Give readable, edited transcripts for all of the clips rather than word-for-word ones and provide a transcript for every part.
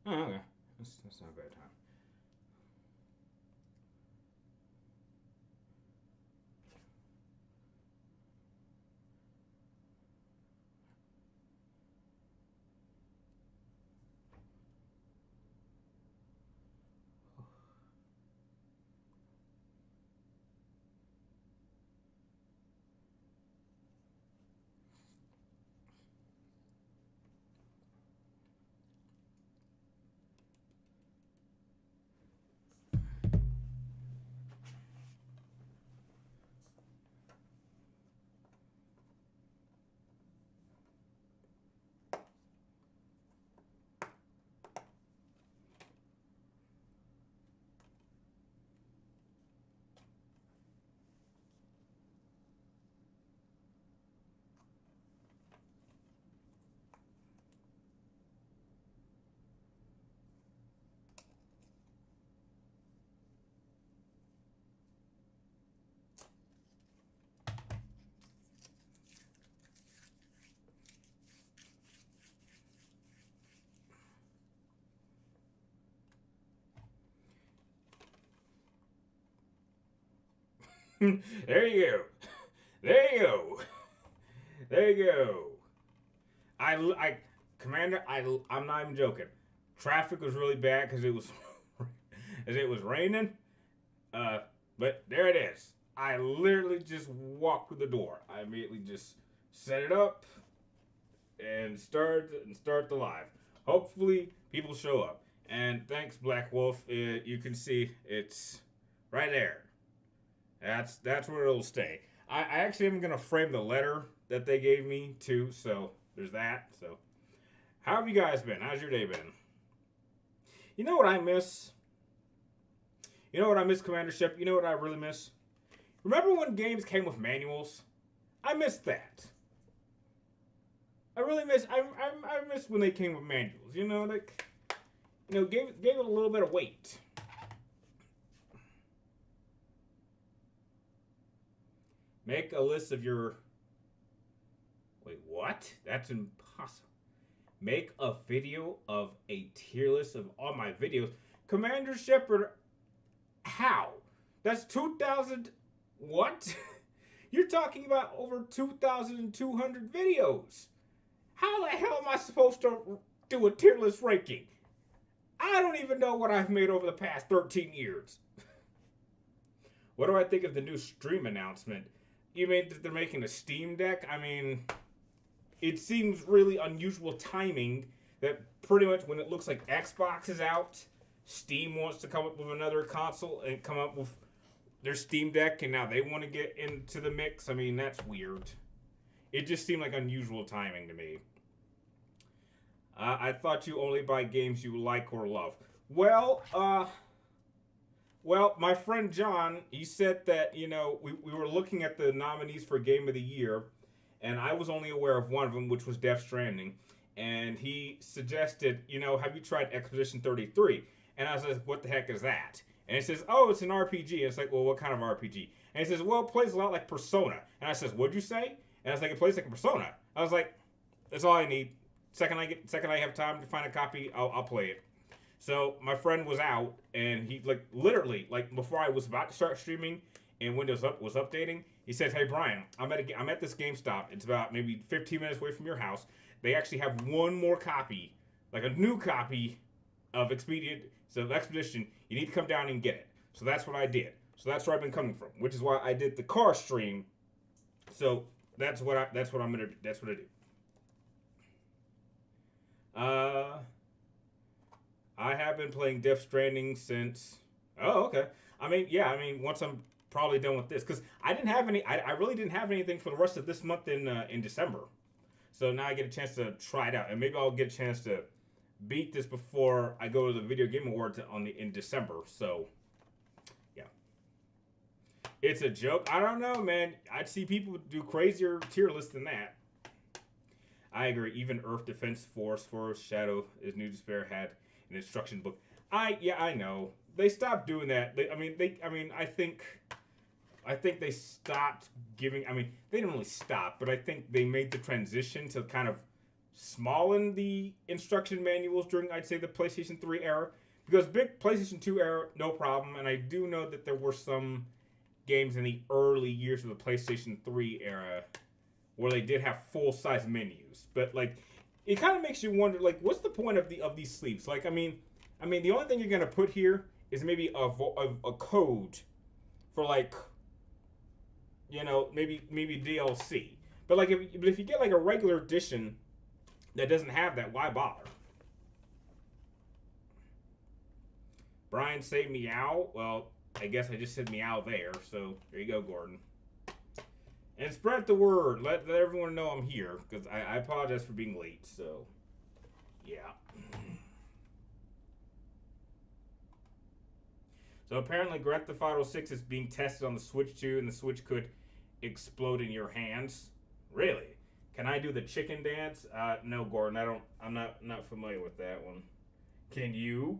Oh, okay. That's not a bad time. There you go. There you go. There you go. I, Commander, I'm not even joking. Traffic was really bad because it was, as it was raining. Uh, but there it is. I literally just walked through the door. I immediately just set it up and start the live. Hopefully, people show up. And thanks, Black Wolf. You can see it's right there. That's where it'll stay. I actually am gonna frame the letter that they gave me too. So there's that. So how have you guys been? How's your day been? You know what I miss? You know what I miss, Commander Ship? You know what I really miss? Remember when games came with manuals? I miss that. I really miss. I miss when they came with manuals. You know, like gave it a little bit of weight. Make a list of your. Wait, what? That's impossible. Make a video of a tier list of all my videos. Commander Shepard, how? That's 2,000. What? You're talking about over 2,200 videos. How the hell am I supposed to do a tier list ranking? I don't even know what I've made over the past 13 years. What do I think of the new stream announcement? You mean that they're making a Steam Deck? I mean, it seems really unusual timing that pretty much when it looks like Xbox is out, Steam wants to come up with another console and come up with their Steam Deck, and now they want to get into the mix. I mean, that's weird. It just seemed like unusual timing to me. I thought you only buy games you like or love. Well, my friend John, he said that, we were looking at the nominees for Game of the Year, and I was only aware of one of them, which was Death Stranding. And he suggested, have you tried Expedition 33? And I was like, what the heck is that? And he says, oh, it's an RPG. And it's like, well, what kind of RPG? And he says, well, it plays a lot like Persona. And I says, what'd you say? And I was like, it plays like a Persona. I was like, that's all I need. Second I have time to find a copy, I'll play it. So my friend was out, and he literally before I was about to start streaming, and Windows was updating. He says, "Hey Brian, I'm at this GameStop. It's about maybe 15 minutes away from your house. They actually have one more copy, like a new copy of Expedition. You need to come down and get it." So that's what I did. So that's where I've been coming from, which is why I did the car stream. So that's what I'm gonna do. That's what I do. Uh, I have been playing Death Stranding since. Oh, okay. I mean, yeah. I mean, once I'm probably done with this, because I didn't have any. I really didn't have anything for the rest of this month in December. So now I get a chance to try it out, and maybe I'll get a chance to beat this before I go to the Video Game Awards in December. So, yeah, it's a joke. I don't know, man. I'd see people do crazier tier lists than that. I agree. Even Earth Defense Force Shadow is New Despair had an instruction book. I know they stopped doing that. I think they stopped giving. I mean, they didn't really stop, but I think they made the transition to kind of small in the instruction manuals during, I'd say, the PlayStation 3 era. Because big PlayStation 2 era, no problem. And I do know that there were some games in the early years of the PlayStation 3 era where they did have full size menus. But like, it kind of makes you wonder, like, what's the point of these sleeves? Like, I mean, the only thing you're gonna put here is maybe a code for like, maybe DLC. But like, if you get like a regular edition that doesn't have that, why bother? Brian say meow. Well, I guess I just said meow there. So there you go, Gordon. And spread the word. Let everyone know I'm here because I apologize for being late. So yeah. So apparently Grand Theft Auto 6 is being tested on the Switch 2, and the Switch could explode in your hands. Really? Can I do the chicken dance? No, Gordon. I don't. I'm not familiar with that one. Can you?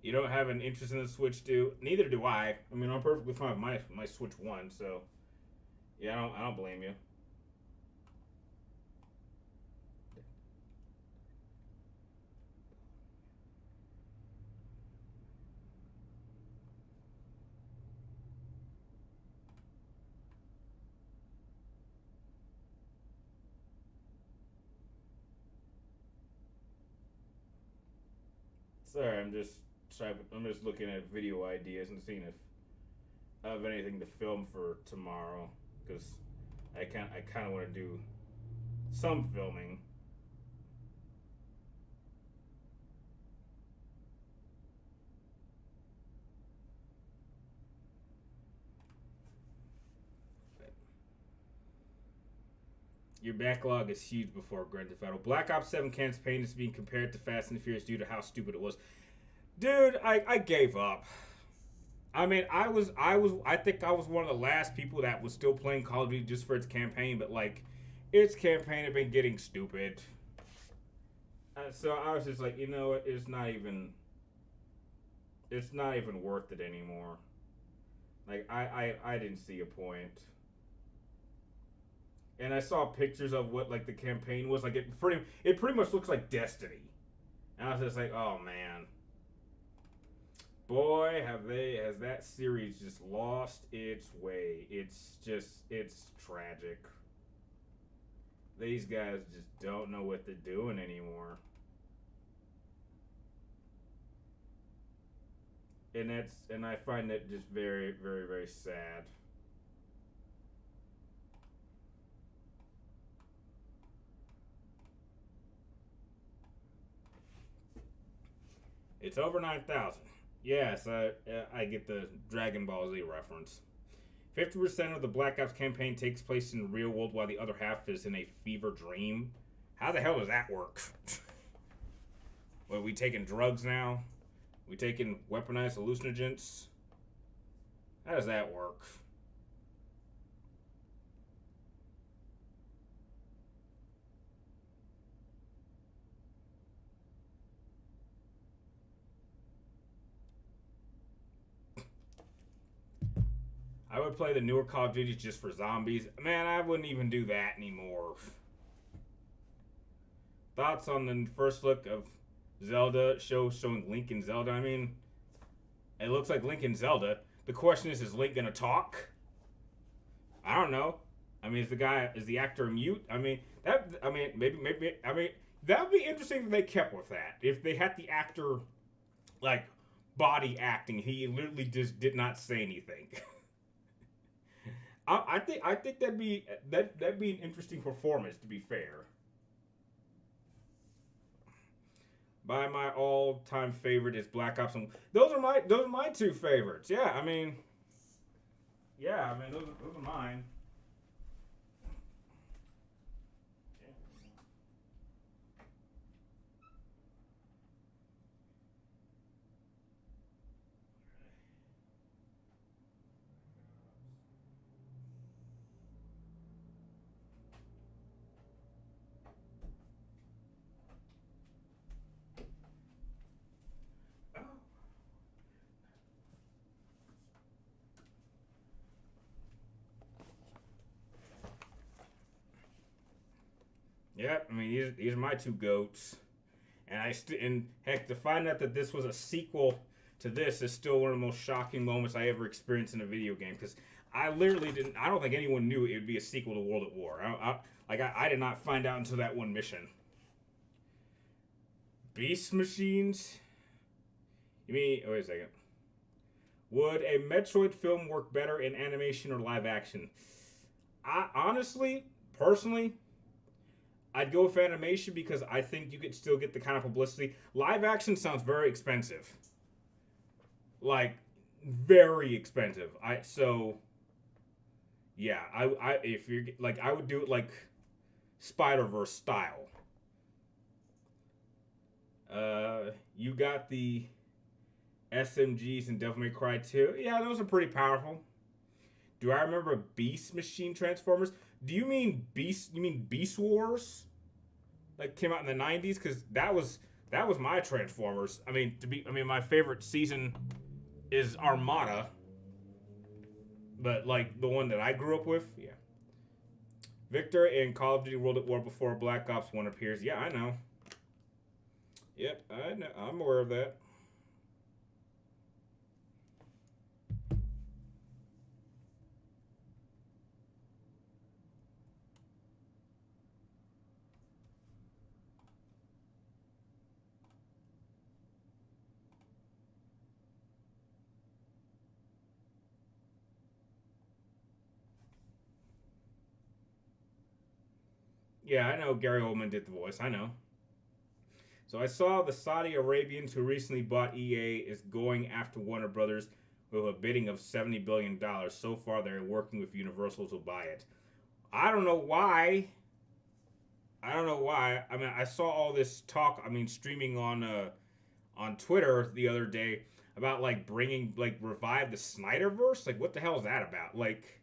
You don't have an interest in the Switch, do? Neither do I. I mean, I'm perfectly fine with my Switch One, so yeah, I don't blame you. Sorry, I'm just looking at video ideas and seeing if I have anything to film for tomorrow because I kind of want to do some filming. Your backlog is huge before Grand Theft Auto. Black Ops 7 campaign is being compared to Fast and Furious due to how stupid it was. Dude, I gave up. I mean, I think I was one of the last people that was still playing Call of Duty just for its campaign, but like, its campaign had been getting stupid. So I was just like, you know what? It's not even worth it anymore. Like, I didn't see a point. And I saw pictures of what like the campaign was like. It pretty much looks like Destiny. And I was just like, oh man, boy, has that series just lost its way. It's tragic. These guys just don't know what they're doing anymore. And I find that just very, very, very sad. It's over 9,000. Yes, I get the Dragon Ball Z reference. 50% of the Black Ops campaign takes place in the real world, while the other half is in a fever dream. How the hell does that work? What, we taking drugs now? We taking weaponized hallucinogens? How does that work? I would play the newer Call of Duty just for zombies. Man, I wouldn't even do that anymore. Thoughts on the first look of Zelda showing Link and Zelda? I mean, it looks like Link and Zelda. The question is Link gonna talk? I don't know. I mean, is the actor mute? I mean, maybe. I mean, that would be interesting if they kept with that. If they had the actor like body acting, he literally just did not say anything. I think that'd be an interesting performance. To be fair, by my all-time favorite is Black Ops. And those are my two favorites. Yeah, I mean, Yeah, I mean, those are mine. Yep, I mean, these are my two goats. And and heck, to find out that this was a sequel to this is still one of the most shocking moments I ever experienced in a video game. Because I literally didn't. I don't think anyone knew it would be a sequel to World at War. I did not find out until that one mission. Beast machines? You mean? Oh, wait a second. Would a Metroid film work better in animation or live action? I honestly, personally, I'd go with animation because I think you could still get the kind of publicity. Live action sounds very expensive. Like, very expensive. Yeah, I if you're like, I would do it like Spider-Verse style. You got the SMGs and Devil May Cry 2. Yeah, those are pretty powerful. Do I remember Beast Machine Transformers? Do you mean Beast? You mean Beast Wars? Like came out in the '90s? Because that was my Transformers. I mean, my favorite season is Armada, but like the one that I grew up with, yeah. Victor in Call of Duty World at War before Black Ops 1 appears. Yeah, I know. Yep, I know. I'm aware of that. Yeah, I know Gary Oldman did the voice. I know. So I saw the Saudi Arabians who recently bought EA is going after Warner Brothers with a bidding of $70 billion. So far, they're working with Universal to buy it. I don't know why. I don't know why. I mean, I saw all this talk. I mean, streaming on Twitter the other day about like bringing like revive the Snyderverse. Like, what the hell is that about? Like,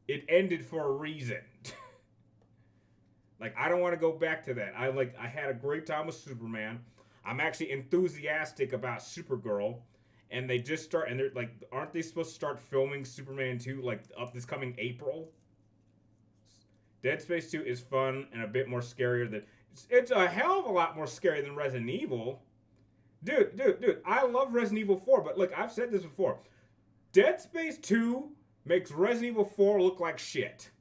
it ended for a reason. Like, I don't want to go back to that. I had a great time with Superman. I'm actually enthusiastic about Supergirl, and they just start and they're like, aren't they supposed to start filming Superman 2 like up this coming April? Dead Space 2 is fun and a bit more scarier than it's a hell of a lot more scary than Resident Evil. Dude, I love Resident Evil 4, but look, I've said this before. Dead Space 2 makes Resident Evil 4 look like shit.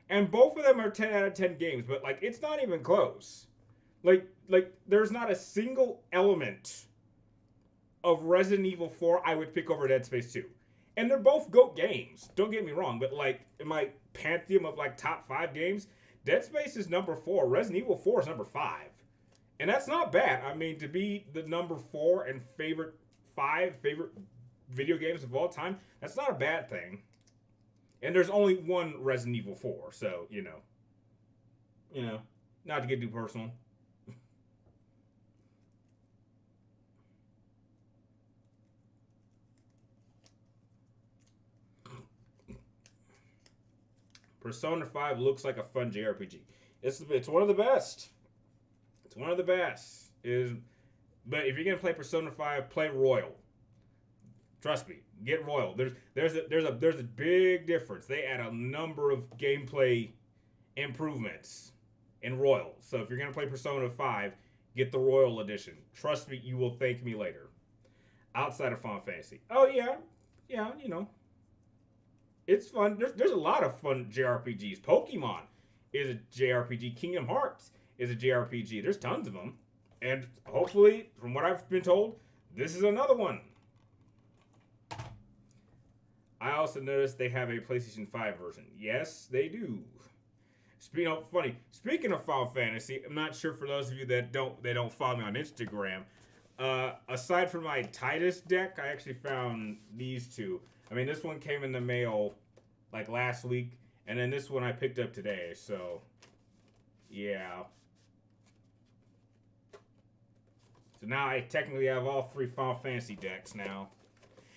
And both of them are 10 out of 10 games, but like it's not even close. Like there's not a single element of Resident Evil 4 I would pick over Dead Space 2. And they're both GOAT games. Don't get me wrong, but like in my pantheon of like top 5 games, Dead Space is number 4, Resident Evil 4 is number 5. And that's not bad. I mean, to be the number 4 and favorite video games of all time, that's not a bad thing. And there's only one Resident Evil 4, so, not to get too personal. Persona 5 looks like a fun JRPG. It's one of the best. It's one of the best. But if you're gonna play Persona 5, play Royal. Trust me, get Royal. There's a big difference. They add a number of gameplay improvements in Royal. So if you're gonna play Persona 5, get the Royal edition. Trust me, you will thank me later. Outside of Final Fantasy. Oh yeah, it's fun. There's a lot of fun JRPGs. Pokemon is a JRPG. Kingdom Hearts is a JRPG. There's tons of them, and hopefully, from what I've been told, this is another one. I also noticed they have a PlayStation 5 version. Yes, they do. Speaking of Final Fantasy, I'm not sure for those of you that don't follow me on Instagram. Aside from my Titus deck, I actually found these two. I mean, this one came in the mail like last week, and then this one I picked up today. So, yeah. So now I technically have all 3 Final Fantasy decks now.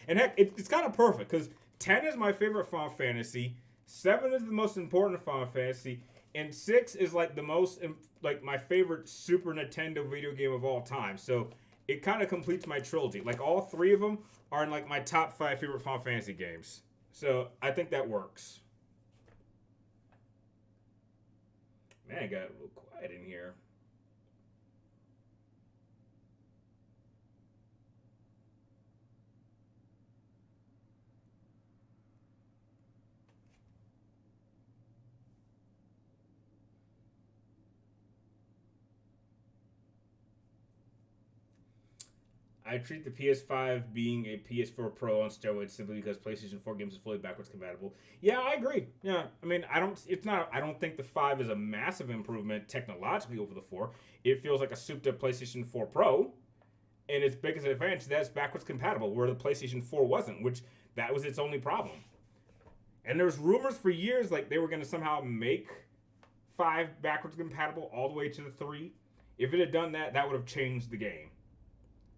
And heck, it's kind of perfect because 10 is my favorite Final Fantasy, 7 is the most important Final Fantasy, and 6 is like the most, like my favorite Super Nintendo video game of all time. So it kind of completes my trilogy. Like all 3 of them are in like my top 5 favorite Final Fantasy games. So I think that works. Man, it got a little quiet in here. I treat the PS5 being a PS4 Pro on steroids simply because PlayStation 4 games are fully backwards compatible. Yeah, I agree. Yeah, I mean, I don't. It's not. I don't think the 5 is a massive improvement technologically over the 4. It feels like a souped-up PlayStation 4 Pro, and its biggest advantage that's backwards compatible, where the PlayStation 4 wasn't, which that was its only problem. And there was rumors for years like they were going to somehow make 5 backwards compatible all the way to the 3. If it had done that, that would have changed the game.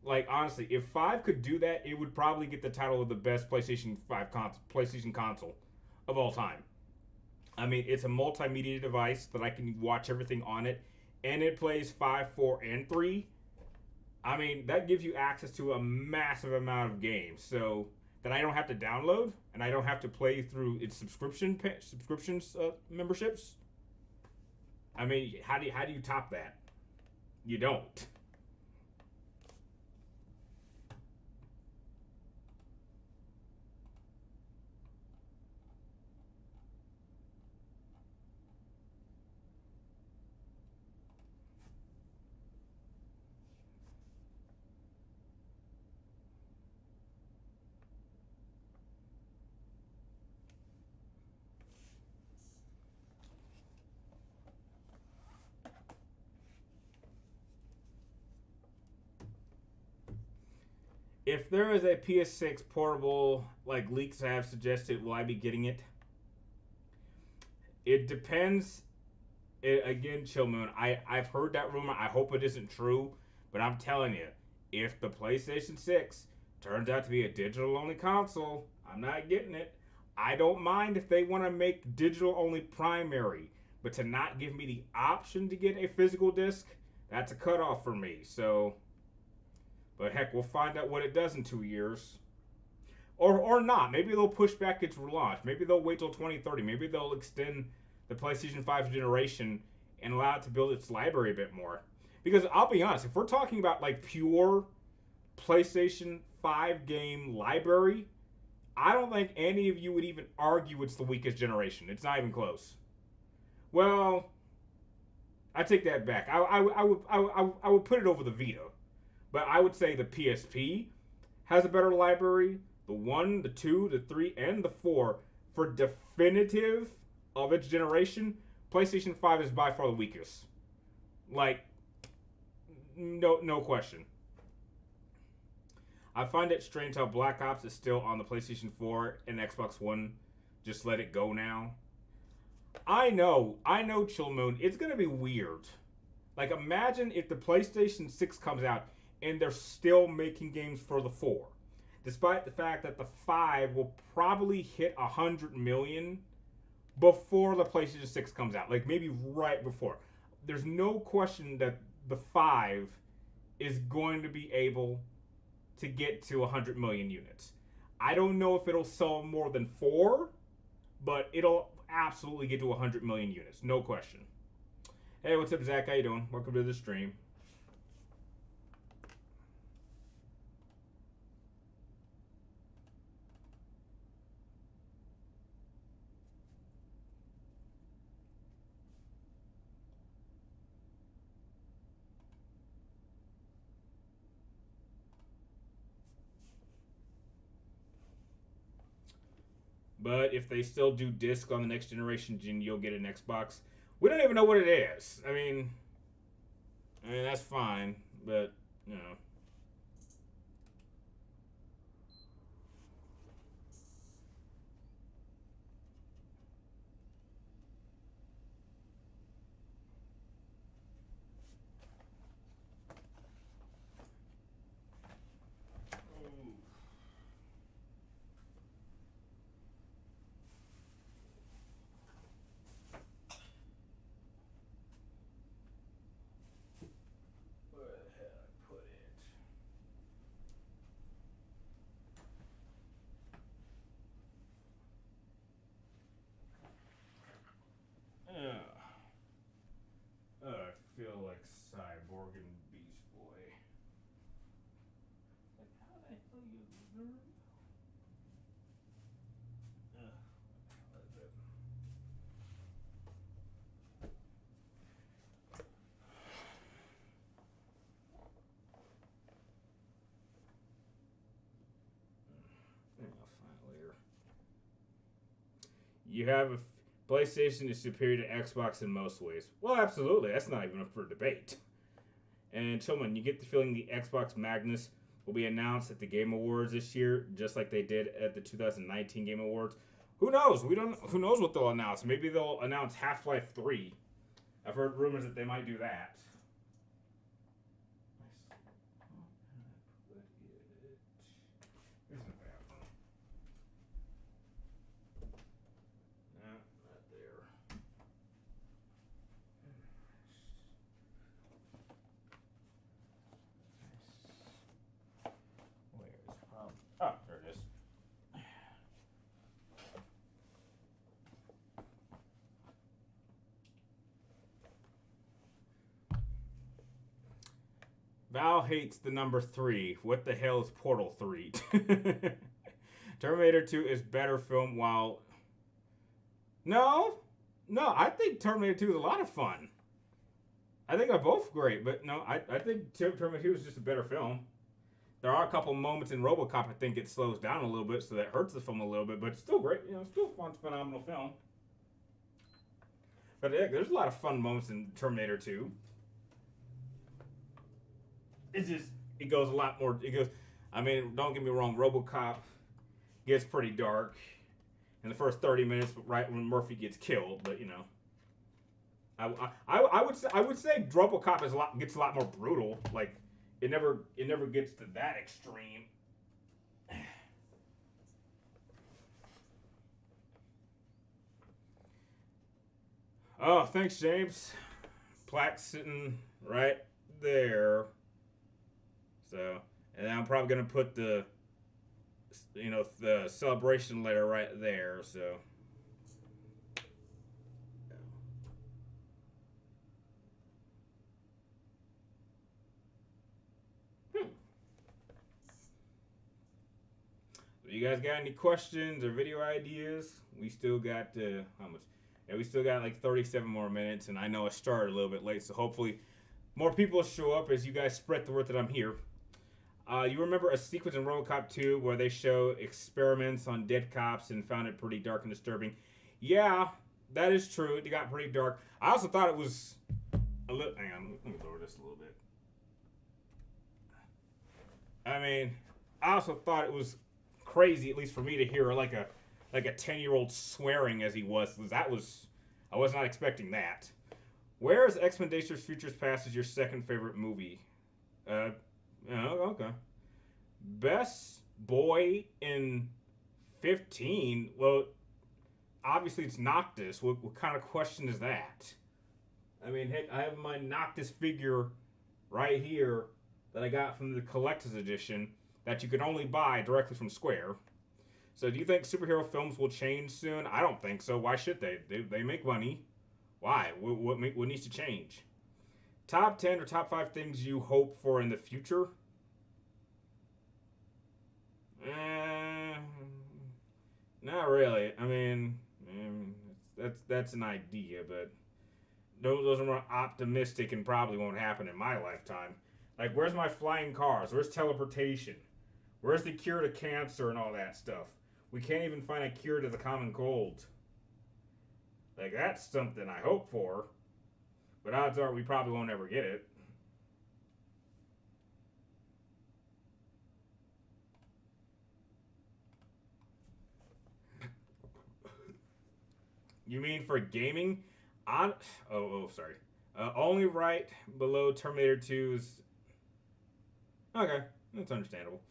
Like honestly, if 5 could do that, it would probably get the title of the best PlayStation console of all time. I mean, it's a multimedia device that I can watch everything on it, and it plays 5, 4, and 3. I mean, that gives you access to a massive amount of games, so that I don't have to download and I don't have to play through its subscriptions memberships. I mean, how do you top that? You don't. If there is a PS6 portable, like leaks have suggested, will I be getting it? It depends. Again, Chill Moon, I've heard that rumor. I hope it isn't true, but I'm telling you, if the PlayStation 6 turns out to be a digital only console, I'm not getting it. I don't mind if they want to make digital only primary, but to not give me the option to get a physical disc, that's a cutoff for me. So, but heck, we'll find out what it does in 2 years. Or not. Maybe they'll push back its relaunch. Maybe they'll wait till 2030. Maybe they'll extend the PlayStation 5 generation and allow it to build its library a bit more. Because I'll be honest, if we're talking about like pure PlayStation 5 game library, I don't think any of you would even argue it's the weakest generation. It's not even close. Well, I take that back. I would put it over the Vita. But I would say the PSP has a better library. The 1, the 2, the 3, and the 4 for definitive of its generation. PlayStation 5 is by far the weakest. Like, no question. I find it strange how Black Ops is still on the PlayStation 4 and Xbox One. Just let it go now. I know, Chill Moon. It's gonna be weird. Like, imagine if the PlayStation 6 comes out and they're still making games for the 4. Despite the fact that the 5 will probably hit 100 million before the PlayStation 6 comes out. Like, maybe right before. There's no question that the 5 is going to be able to get to 100 million units. I don't know if it'll sell more than 4, but it'll absolutely get to 100 million units. No question. Hey, what's up, Zach? How you doing? Welcome to the stream. But if they still do disc on the next generation, you'll get an Xbox. We don't even know what it is. I mean, that's fine, but you know. You have a PlayStation is superior to Xbox in most ways. Well, absolutely. That's not even up for debate. And Tillman, you get the feeling the Xbox Magnus will be announced at the Game Awards this year, just like they did at the 2019 Game Awards. Who knows? We don't. Who knows what they'll announce? Maybe they'll announce Half-Life 3. I've heard rumors that they might do that. Oh, there it is. Val hates the number 3. What the hell is Portal 3? Terminator 2 is better film while... No, I think Terminator 2 is a lot of fun. I think they're both great, but no, I think Terminator 2 is just a better film. There are a couple moments in RoboCop I think it slows down a little bit, so that hurts the film a little bit, but it's still great. You know, still a fun, phenomenal film. But yeah, there's a lot of fun moments in Terminator 2. It's just, it goes a lot more, I mean, don't get me wrong, RoboCop gets pretty dark in the first 30 minutes, right when Murphy gets killed, but you know. I would say RoboCop gets a lot more brutal, like, it never gets to that extreme. Oh, thanks, James. Plaque sitting right there. So, and I'm probably gonna put the celebration letter right there. So. You guys got any questions or video ideas? We still got how much? Yeah, we still got like 37 more minutes, and I know it started a little bit late, so hopefully more people show up as you guys spread the word that I'm here. You remember a sequence in RoboCop 2 where they show experiments on dead cops and found it pretty dark and disturbing? Yeah, that is true. It got pretty dark. I also thought it was a little... Hang on, let me lower this a little bit. I mean, I also thought it was crazy, at least for me, to hear like a 10-year-old swearing as he was. I was not expecting that. Where is X-Men Days of Futures Past is your second favorite movie? Okay. Best boy in 15? Well, obviously it's Noctis. What kind of question is that? I mean, heck, I have my Noctis figure right here that I got from the collector's edition that you can only buy directly from Square. So do you think superhero films will change soon? I don't think so. Why should they? They make money. Why? What needs to change? Top 10 or top 5 things you hope for in the future? Not really. I mean, that's an idea, but those are more optimistic and probably won't happen in my lifetime. Like, where's my flying cars? Where's teleportation? Where's the cure to cancer and all that stuff? We can't even find a cure to the common cold. Like, that's something I hope for. But odds are we probably won't ever get it. You mean for gaming? Sorry. Only right below Terminator 2's... Okay, that's understandable.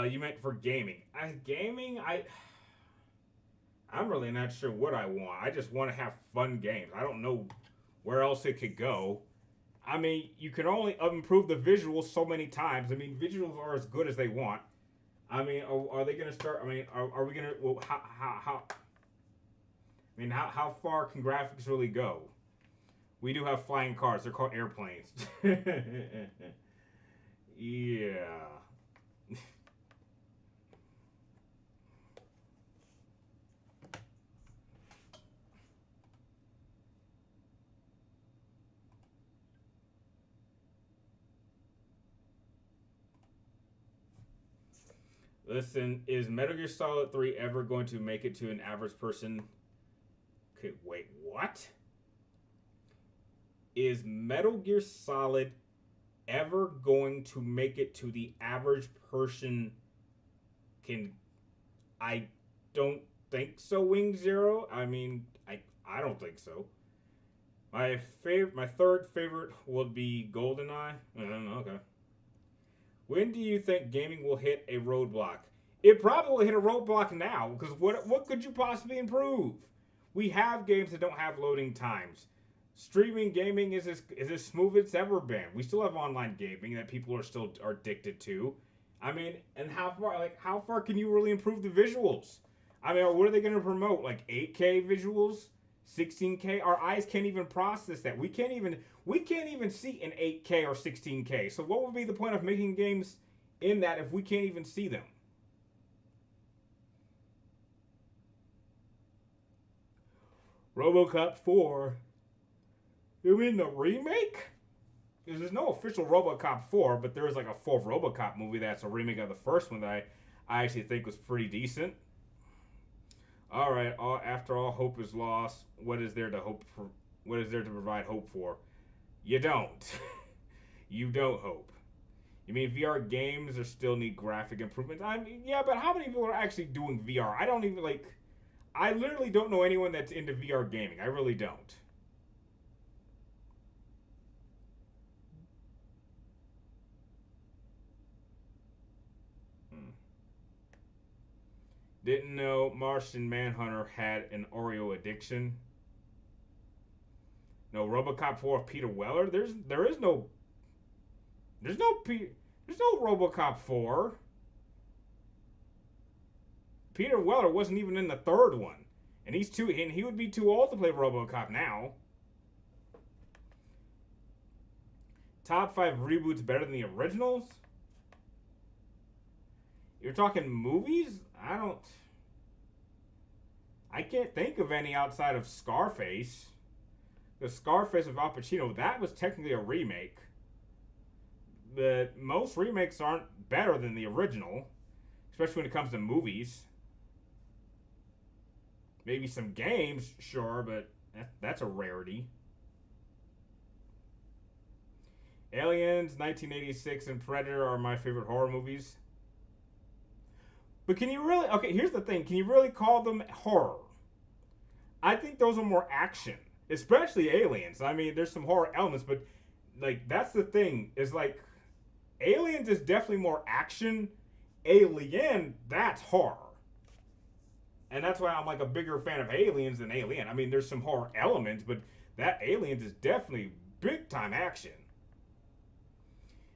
You meant for gaming. I'm really not sure what I want. I just want to have fun games. I don't know where else it could go. I mean, you can only improve the visuals so many times. I mean, visuals are as good as they want. I mean, are they going to start? I mean, are we going to? Well, how? I mean, how far can graphics really go? We do have flying cars. They're called airplanes. Yeah. Listen, is Metal Gear Solid 3 ever going to make it to an average person? Okay, wait, what? Is Metal Gear Solid ever going to make it to the average person? Can I don't think so, Wing Zero. I mean, I don't think so. My third favorite would be GoldenEye. I don't know. Okay. When do you think gaming will hit a roadblock? It probably will hit a roadblock now, because what could you possibly improve? We have games that don't have loading times. Streaming gaming is as smooth as it's ever been. We still have online gaming that people are addicted to. I mean, and how far can you really improve the visuals? I mean, what are they going to promote? Like 8K visuals, 16K? Our eyes can't even process that. We can't even see in 8K or 16K. So what would be the point of making games in that if we can't even see them? RoboCop 4. You mean the remake? Because there's no official RoboCop 4, but there is like a fourth RoboCop movie that's a remake of the first one that I actually think was pretty decent. All right, after all hope is lost, what is there to hope for? What is there to provide hope for? You don't. You don't hope. You mean VR games are still need graphic improvements? I mean, yeah, but how many people are actually doing VR? I don't even I literally don't know anyone that's into VR gaming. I really don't. Didn't know Martian Manhunter had an Oreo addiction. No RoboCop 4 of Peter Weller. There's no RoboCop 4. Peter Weller wasn't even in the third one, and he would be too old to play RoboCop now. Top 5 reboots better than the originals? You're talking movies? I can't think of any outside of Scarface. The Scarface of Al Pacino, that was technically a remake. But most remakes aren't better than the original, especially when it comes to movies. Maybe some games, sure, but that's a rarity. Aliens, 1986, and Predator are my favorite horror movies. But can you really... Okay, here's the thing. Can you really call them horror? I think those are more action. Especially Aliens. I mean, there's some horror elements, but... that's the thing. Is Aliens is definitely more action. Alien, that's horror. And that's why I'm a bigger fan of Aliens than Alien. I mean, there's some horror elements, but that Aliens is definitely big-time action.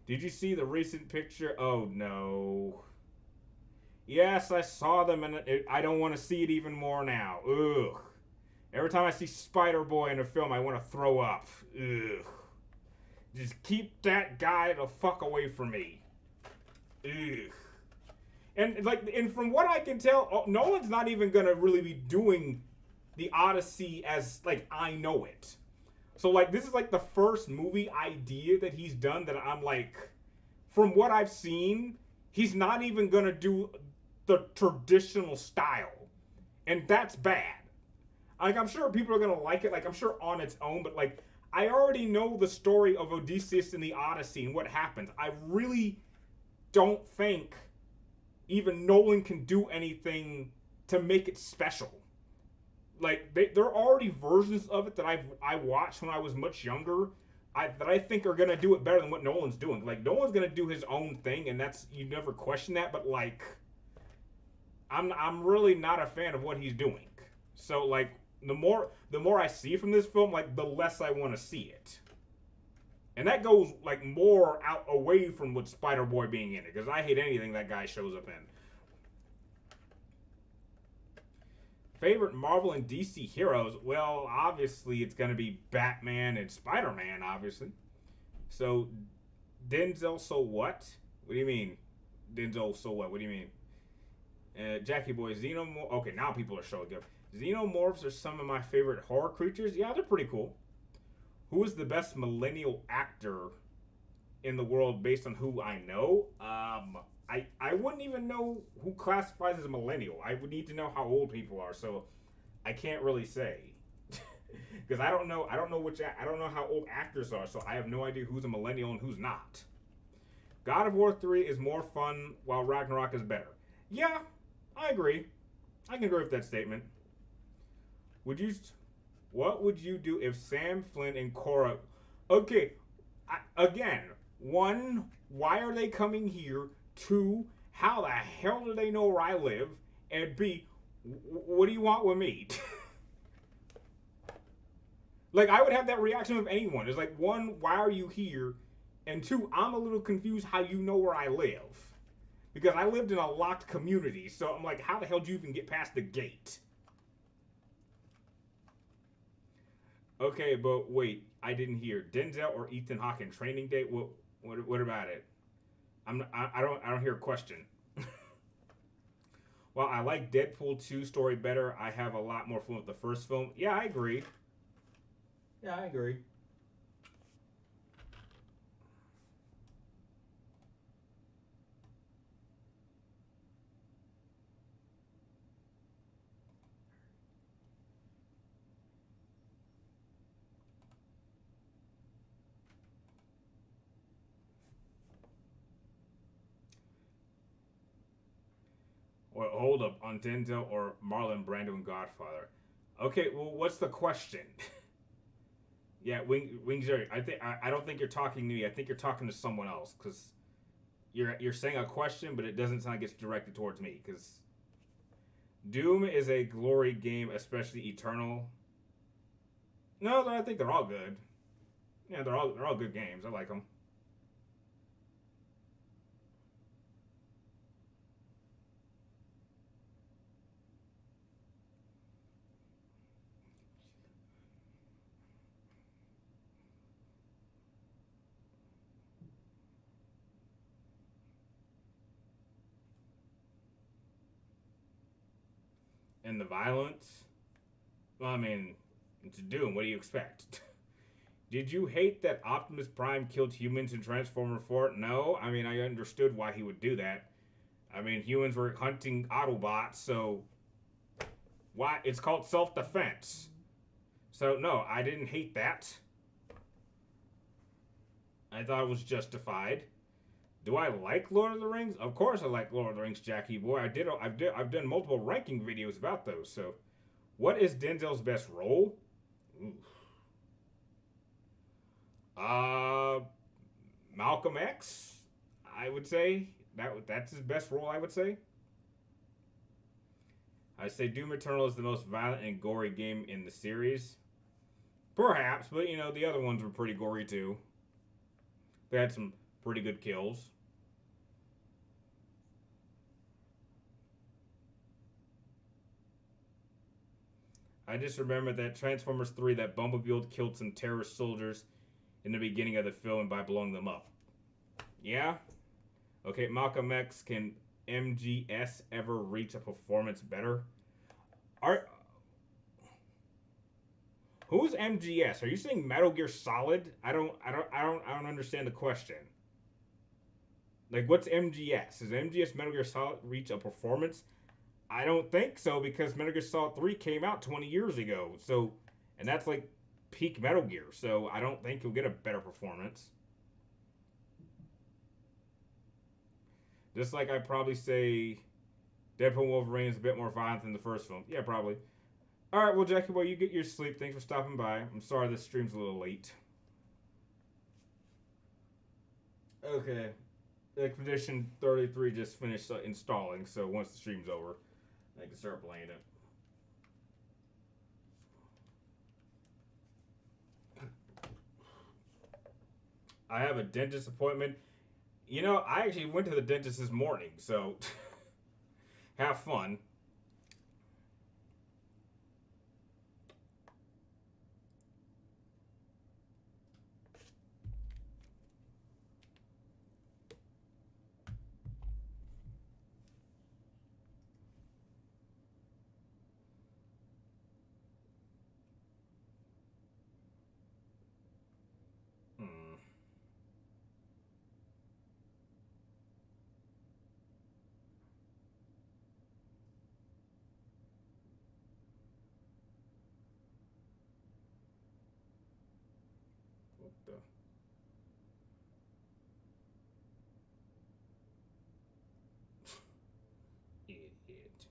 Did you see the recent picture? Oh, no... Yes, I saw them, and I don't want to see it even more now. Ugh. Every time I see Spider-Boy in a film, I want to throw up. Ugh. Just keep that guy the fuck away from me. Ugh. And from what I can tell, Nolan's not even going to really be doing the Odyssey as, I know it. So, this is, the first movie idea that he's done that I'm, from what I've seen, he's not even going to do the traditional style. And that's bad. I'm sure people are going to like it, I'm sure on its own, but, I already know the story of Odysseus and the Odyssey and what happens. I really don't think even Nolan can do anything to make it special. There are already versions of it that I watched when I was much younger that I think are going to do it better than what Nolan's doing. Nolan's going to do his own thing, and you never question that, but, I'm really not a fan of what he's doing. So, the more I see from this film, the less I want to see it. And that goes, more out away from what Spider-Boy being in it, because I hate anything that guy shows up in. Favorite Marvel and DC heroes? Well, obviously it's going to be Batman and Spider-Man, obviously. So, Denzel, so what? What do you mean? Denzel, so what? What do you mean? Jackie Boy, Xenomorph. Okay, now people are showing up. Xenomorphs are some of my favorite horror creatures. Yeah, they're pretty cool. Who is the best millennial actor in the world based on who I know? I I wouldn't even know who classifies as a millennial. I would need to know how old people are, so I can't really say. Because I don't know I don't know how old actors are, so I have no idea who's a millennial and who's not. God of War 3 is more fun while Ragnarok is better. Yeah, I agree. I can agree with that statement. Would you what would you do if Sam, Flynn, and Cora? Okay, again, one, why are they coming here? Two, how the hell do they know where I live? And B, what do you want with me? Like, I would have that reaction with anyone. It's like, one, why are you here? And two, I'm a little confused how you know where I live. Because I lived in a locked community, so I'm like, how the hell do you even get past the gate? Okay, but wait, I didn't hear Denzel or Ethan Hawke in Training Day. What about it? I don't hear a question. Well, I like Deadpool 2 story better. I have a lot more fun with the first film. Yeah, I agree. Yeah, I agree. Well, hold up on Denzel or Marlon Brando in Godfather. Okay, well, what's the question? Yeah, Wings. I don't think you're talking to me. I think you're talking to someone else because you're saying a question, but it doesn't sound like it's directed towards me. Because Doom is a glory game, especially Eternal. No, I think they're all good. Yeah, they're all good games. I like them. And the violence. Well, I mean, it's Doom. What do you expect? Did you hate that Optimus Prime killed humans in Transformer 4? No. I mean, I understood why he would do that. I mean, humans were hunting Autobots, so why? It's called self-defense. So no, I didn't hate that. I thought it was justified. Do I like Lord of the Rings? Of course I like Lord of the Rings, Jackie boy. I've done multiple ranking videos about those. So, what is Denzel's best role? Ooh. Uh, Malcolm X. I would say that's his best role. I would say. I say Doom Eternal is the most violent and gory game in the series. Perhaps, but you know the other ones were pretty gory too. They had some pretty good kills. I just remember that Transformers 3 that Bumblebee killed some terrorist soldiers in the beginning of the film by blowing them up. Yeah? Okay, Malcolm X, can MGS ever reach a performance better? Are Who's MGS? Are you saying Metal Gear Solid? I don't understand the question. Like, what's MGS? Does MGS Metal Gear Solid reach a performance? I don't think so because Metal Gear Solid 3 came out 20 years ago. So, and that's like peak Metal Gear. So, I don't think you'll get a better performance. Just like I'd probably say Deadpool Wolverine is a bit more violent than the first film. Yeah, probably. All right, well, Jackie, well, you get your sleep. Thanks for stopping by. I'm sorry this stream's a little late. Okay. Expedition 33 just finished installing, so once the stream's over, I can start playing it. I have a dentist appointment. You know, I actually went to the dentist this morning, so have fun. Hmm. the idiot.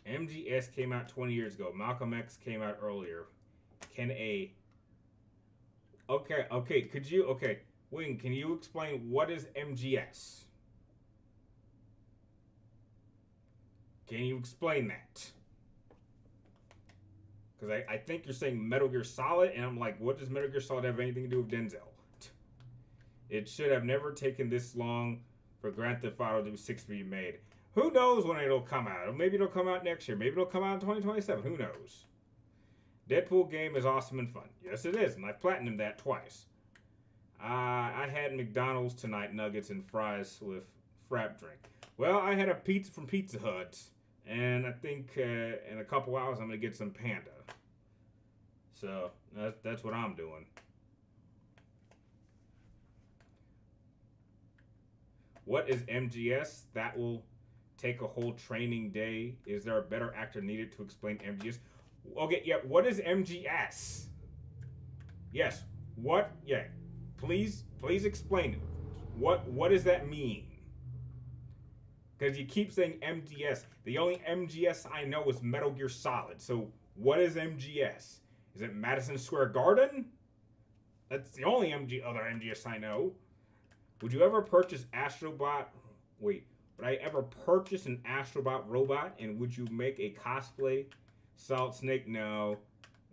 MGS came out 20 years ago. Malcolm X came out earlier. Can a okay, could you Wing, can you explain what is MGS? Can you explain that? Because I think you're saying Metal Gear Solid, and I'm like, what does Metal Gear Solid have anything to do with Denzel? It should have never taken this long for Grand Theft Auto 6 to be made. Who knows when it'll come out? Maybe it'll come out next year. Maybe it'll come out in 2027. Who knows? Deadpool game is awesome and fun. Yes, it is, and I've platinumed that twice. I had McDonald's tonight, nuggets and fries with frap drink. Well, I had a pizza from Pizza Hut, and I think in a couple hours I'm going to get some Panda. So, that's what I'm doing. What is MGS? That will take a whole training day. Is there a better actor needed to explain MGS? Okay, yeah, what is MGS? Yes, what? Yeah, please explain it. What does that mean? Because you keep saying MGS. The only MGS I know is Metal Gear Solid. So what is MGS? Is it Madison Square Garden? That's the only other MGS I know. Would you ever purchase Astrobot? Wait, would I ever purchase an Astrobot robot? And would you make a cosplay Solid Snake? No.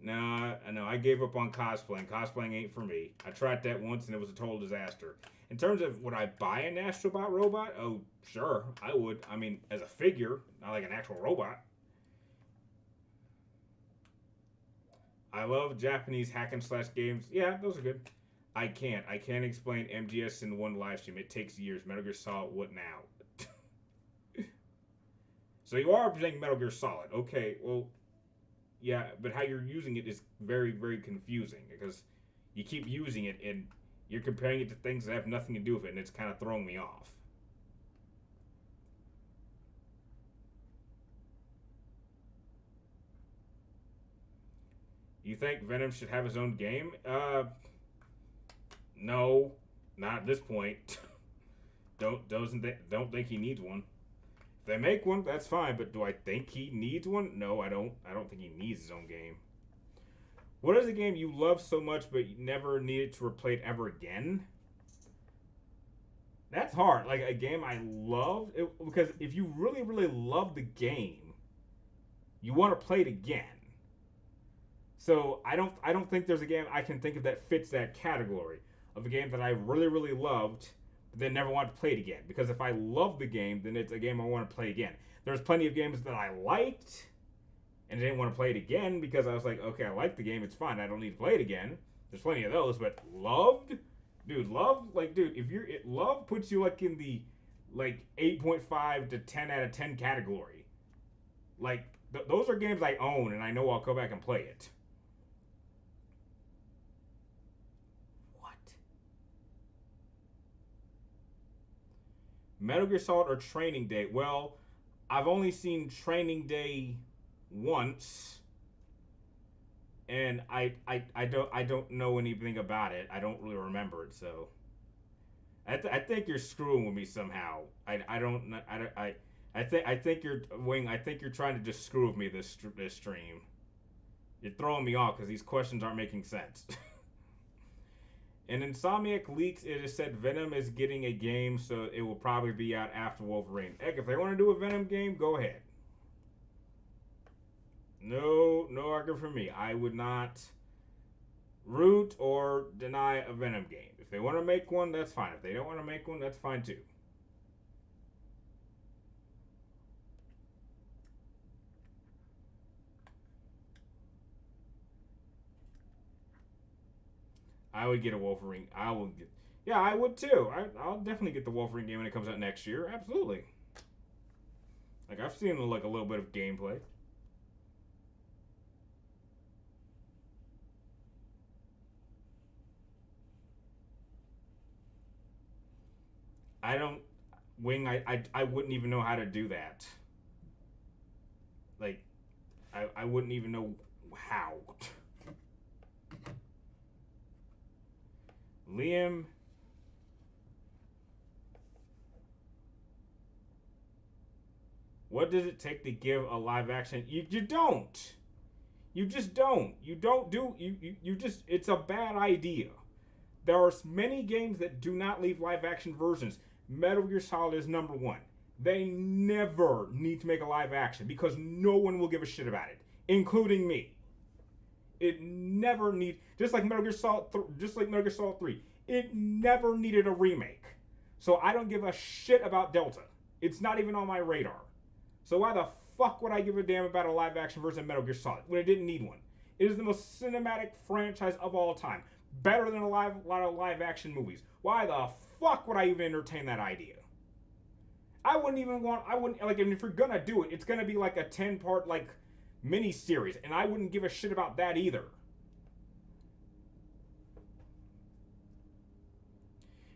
I gave up on cosplaying. Cosplaying ain't for me. I tried that once and it was a total disaster. In terms of would I buy an Astrobot robot? Oh, sure, I would. I mean, as a figure, not like an actual robot. I love Japanese hack and slash games. Yeah, those are good. I can't explain MGS in one live stream. It takes years. Metal Gear Solid, what now? So you are playing Metal Gear Solid. Okay, well, yeah, but how you're using it is very, very confusing because you keep using it and you're comparing it to things that have nothing to do with it, and it's kind of throwing me off. You think Venom should have his own game? No, not at this point. don't think he needs one. If they make one, that's fine. But do I think he needs one? No, I don't. I don't think he needs his own game. What is a game you love so much but you never needed to replay it ever again? That's hard. Like a game I love, because if you really, really love the game, you want to play it again. So I don't think there's a game I can think of that fits that category of a game that I really, really loved, but then never wanted to play it again. Because if I love the game, then it's a game I want to play again. There's plenty of games that I liked and didn't want to play it again because I was like, okay, I like the game, it's fine, I don't need to play it again. There's plenty of those, but loved, dude, love puts you like in the 8.5 to 10 out of 10 category. Like those are games I own and I know I'll go back and play it. Metal Gear Solid or Training Day? Well, I've only seen Training Day once, and I don't know anything about it. I don't really remember it, so I think you're screwing with me somehow. I think you're Wing. I think you're trying to just screw with me this stream. You're throwing me off because these questions aren't making sense. In Insomniac leaks, it is said Venom is getting a game, so it will probably be out after Wolverine. Heck, if they want to do a Venom game, go ahead. No argument for me. I would not root or deny a Venom game. If they want to make one, that's fine. If they don't want to make one, that's fine too. I would get a Wolverine. Yeah, I would too. I'll definitely get the Wolverine game when it comes out next year. Absolutely. Like I've seen like a little bit of gameplay. I don't Wing. I wouldn't even know how to do that. Like I wouldn't even know how. Liam. What does it take to give a live action? You don't. You just don't. You don't do. You just. It's a bad idea. There are many games that do not leave live action versions. Metal Gear Solid is number one. They never need to make a live action because no one will give a shit about it, including me. It never need just like Metal Gear Solid, just like Metal Gear Solid 3. It never needed a remake. So I don't give a shit about Delta. It's not even on my radar. So why the fuck would I give a damn about a live action version of Metal Gear Solid when it didn't need one? It is the most cinematic franchise of all time. Better than a lot of live action movies. Why the fuck would I even entertain that idea? I wouldn't, like, if you're gonna do it, it's gonna be like a 10-part, like, mini series, and I wouldn't give a shit about that either.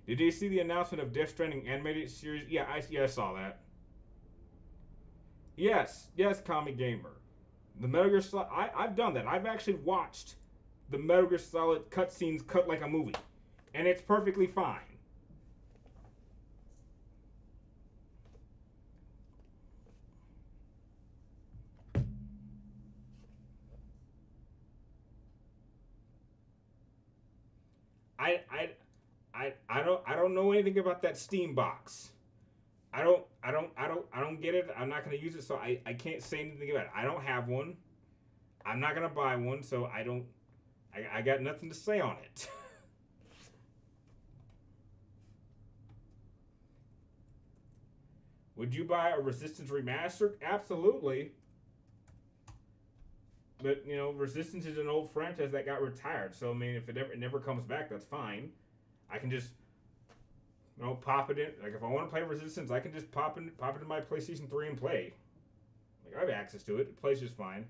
Did you see the announcement of Death Stranding animated series? Yeah, I saw that. Yes, Kami Gamer. The Metal Gear Solid, I've done that. I've actually watched the Metal Gear Solid cutscenes cut like a movie, and it's perfectly fine. I don't know anything about that Steam box. I don't get it. I'm not gonna use it, so I can't say anything about it. I don't have one. I'm not gonna buy one, so I got nothing to say on it. Would you buy a Resistance Remastered? Absolutely. But you know, Resistance is an old franchise that got retired. So I mean, if it never comes back, that's fine. I can just pop it in. Like if I want to play Resistance, I can just pop it into my PlayStation 3 and play. Like I have access to it. It plays just fine.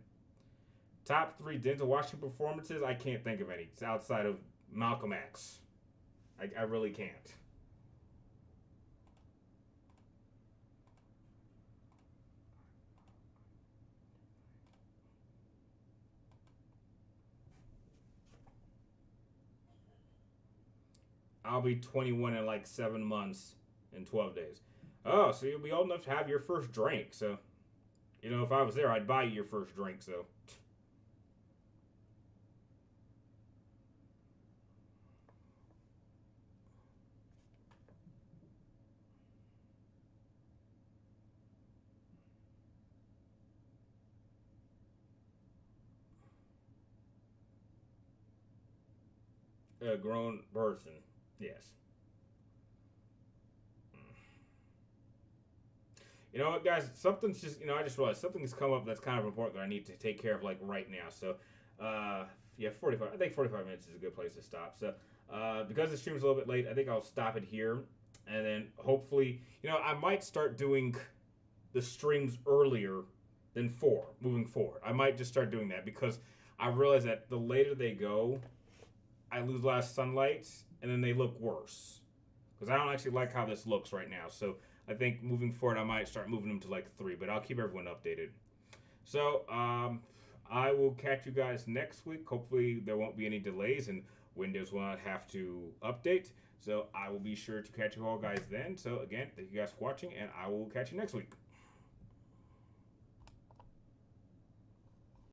Top 3 Denzel Washington performances. I can't think of any. It's outside of Malcolm X. I really can't. I'll be 21 in like 7 months and 12 days. Oh, so you'll be old enough to have your first drink. So, if I was there, I'd buy you your first drink. So. A grown person. Yes. You know what, guys? Something's just, I just realized something's come up that's kind of important that I need to take care of, like, right now. So, yeah, 45. I think 45 minutes is a good place to stop. So, because the stream's a little bit late, I think I'll stop it here. And then, hopefully, I might start doing the streams earlier than 4 moving forward. I might just start doing that because I realize that the later they go, I lose a lot of sunlight, and then they look worse. Because I don't actually like how this looks right now. So I think moving forward, I might start moving them to like 3, but I'll keep everyone updated. So I will catch you guys next week. Hopefully there won't be any delays and Windows will not have to update. So I will be sure to catch you all guys then. So again, thank you guys for watching, and I will catch you next week.